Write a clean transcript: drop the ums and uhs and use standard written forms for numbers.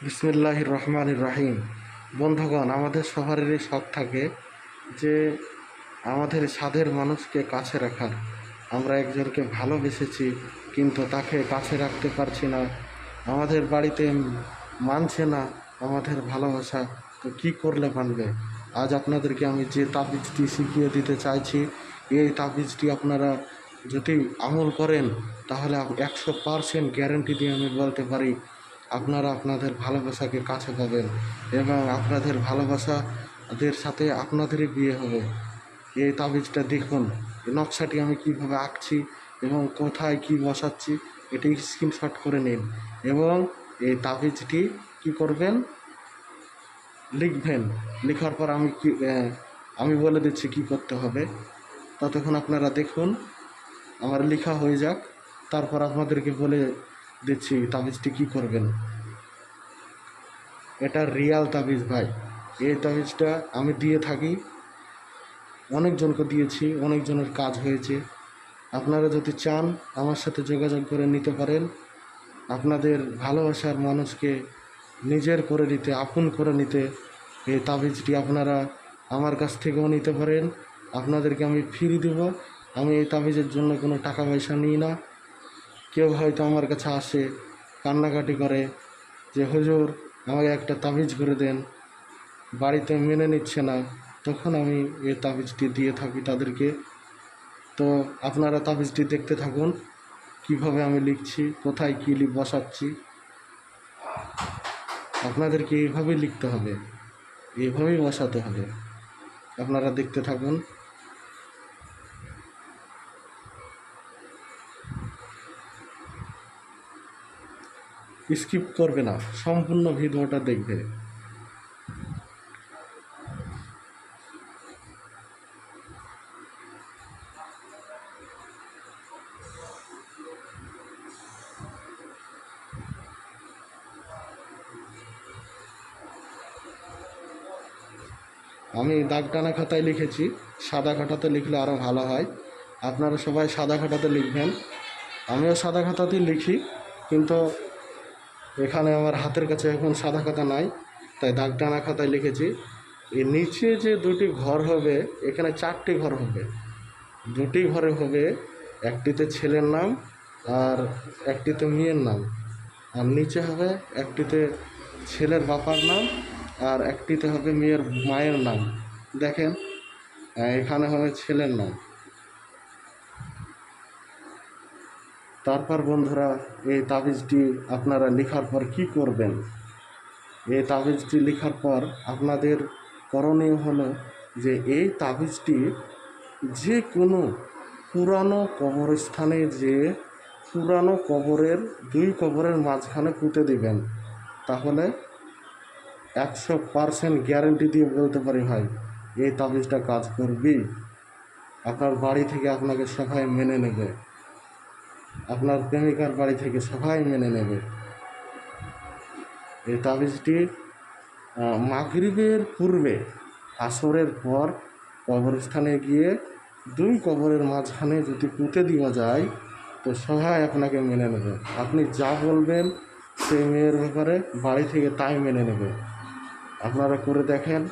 বিসমিল্লাহির রহমানির রহিম। বন্ধুগণ, আমাদের সবারই শখ থাকে যে আমাদের সাধের মানুষকে কাছে রাখার। আমরা একজনকে ভালোবেসেছি কিন্তু তাকে কাছে রাখতে পারছি না, আমাদের বাড়িতে মানছে না আমাদের ভালোবাসা। তো কি করলে মানবে? আজ আপনাদেরকে আমি যে তাবিজটি শিখিয়ে দিতে চাইছি, এই তাবিজটি আপনারা যদি আমল করেন তাহলে 100% গ্যারেন্টি দিয়ে আমি বলতে পারি আপনারা আপনাদের ভালোবাসাকে কাছে পাবেন এবং আপনাদের ভালোবাসাদের সাথে আপনাদেরই বিয়ে হবে। এই তাবিজটা দেখুন, এই নকশাটি আমি কিভাবে আঁকছি এবং কোথায় কি বসাচ্ছি এটি স্ক্রিনশট করে নিন এবং এই তাবিজটি কি করবেন, লিখবেন। লেখার পর আমি বলে দিচ্ছি কি করতে হবে। ততক্ষণ আপনারা দেখুন আমার লেখা হয়ে যাক, তারপর আপনাদেরকে বলে দিচ্ছি তাবিজটি কি করবেন। এটা রিয়াল তাবিজ ভাই। এই তাবিজটা আমি দিয়ে থাকি, অনেকজনকে দিয়েছি, অনেকজনের কাজ হয়েছে। আপনারা যদি চান আমার সাথে যোগাযোগ করে নিতে পারেন। আপনাদের ভালোবাসার মানুষকে নিজের করে নিতে, আপন করে নিতে এই তাবিজটি আপনারা আমার কাছ থেকেও নিতে পারেন। আপনাদেরকে আমি ফ্রি দেব। আমি এই তাবিজের জন্য কোনো টাকা পয়সা নিই না। কেউ হয়তো আমার কাছে আসে, কান্নাকাটি করে যে হুজুর আমাকে একটা তাবিজ করে দেন, বাড়িতে মেনে নিচ্ছে না, তখন আমি এই তাবিজটি দিয়ে থাকি তাদেরকে। তো আপনারা তাবিজটি দেখতে থাকুন কিভাবে আমি লিখছি, কোথায় কী বসাচ্ছি। আপনাদেরকে এইভাবেই লিখতে হবে, এইভাবেই বসাতে হবে। আপনারা দেখতে থাকুন। স্কিপ করবে না, সম্পূর্ণ ভিডিওটা দেখবে। আমি দাগ টানা খাতায় লিখেছি, সাদা খাতাতে লিখলে আরও ভালো হয়। আপনারা সবাই সাদা খাতাতে লিখবেন। আমিও সাদা খাতাতেই লিখি, কিন্তু এখানে আমার হাতের কাছে এখন সাদা খাতা নাই, তাই দাগ টানা খাতায় লিখেছি। এর নিচে যে দুটি ঘর হবে, এখানে 4টি ঘর হবে। 2টি ঘরে হবে, একটিতে ছেলের নাম আর একটিতে মেয়ের নাম, আর নিচে হবে একটিতে ছেলের বাবার নাম আর একটিতে হবে মেয়ের মায়ের নাম। দেখেন, এখানে হবে ছেলের নাম। তারপর বন্ধুরা, এই তাবিজটি আপনারা লেখার পর কি করবেন? এই তাবিজটি লেখার পর আপনাদের করণীয় হলো যে এই তাবিজটি যে কোনো পুরানো কবরস্থানে, যে পুরানো কবরের 2 কবরের মাঝখানে পুঁতে দিবেন। তাহলে 100% গ্যারেন্টি দিয়ে বলতে পারি ভাই এই তাবিজটা কাজ করবেই। আপনার বাড়ি থেকে আপনাকে সবাই মেনে নেবে, আপনার প্রেমিকার বাড়ি থেকে সবাই মেনে নেবে। এই তাবিজটি মাগরিবের পূর্বে, আসরের পর কবরস্থানে গিয়ে 2 কবরের মাঝখানে যদি পুঁতে দেওয়া যায় তো সবাই আপনাকে মেনে নেবে। আপনি যা বলবেন সেই মেয়ের ব্যাপারে বাড়ি থেকে তাই মেনে নেবে। আপনারা করে দেখেন।